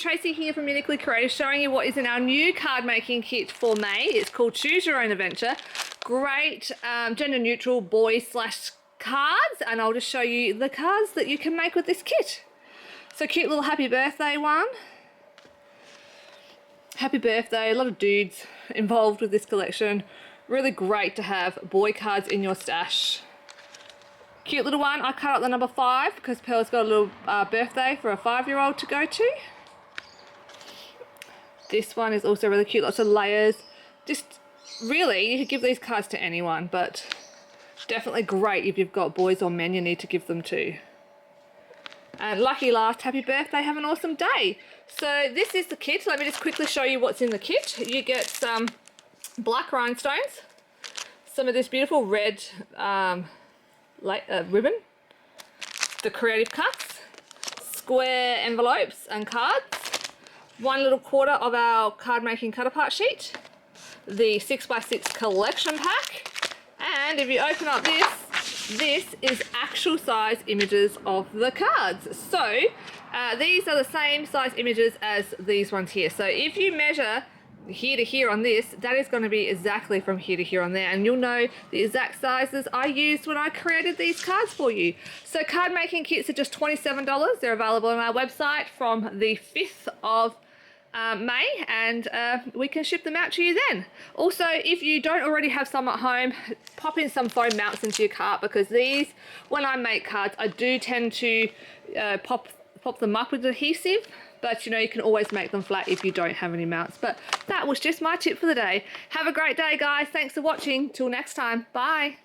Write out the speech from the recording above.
Tracy here from Uniquely Creative, showing you what is in our new card making kit for May. It's called Choose Your Own Adventure. Great gender neutral boys slash cards, and I'll just show you the cards that you can make with this kit. So cute little happy birthday one. Happy birthday, a lot of dudes involved with this collection. Really great to have boy cards in your stash. Cute little one. I cut out the number 5 because Pearl's got a little birthday for a 5-year-old to go to. This one is also really cute, lots of layers. Just really, you could give these cards to anyone, but definitely great if you've got boys or men you need to give them to. And lucky last, happy birthday, have an awesome day. So this is the kit. Let me just quickly show you what's in the kit. You get some black rhinestones, some of this beautiful red ribbon, the creative cuts, square envelopes and cards, 1 little quarter of our card making cut apart sheet, the 6x6 collection pack, and if you open up this is actual size images of the cards. So these are the same size images as these ones here. So if you measure here to here on this, that is going to be exactly from here to here on there, and you'll know the exact sizes I used when I created these cards for you. So card making kits are just $27. They're available on our website from the 5th of May, and we can ship them out to you then. Also, if you don't already have some at home, pop in some foam mounts into your cart, because these, when I make cards, I do tend to pop them up with adhesive, but you know, you can always make them flat if you don't have any mounts. But that was just my tip for the day. Have a great day, guys. Thanks for watching. Till next time. Bye.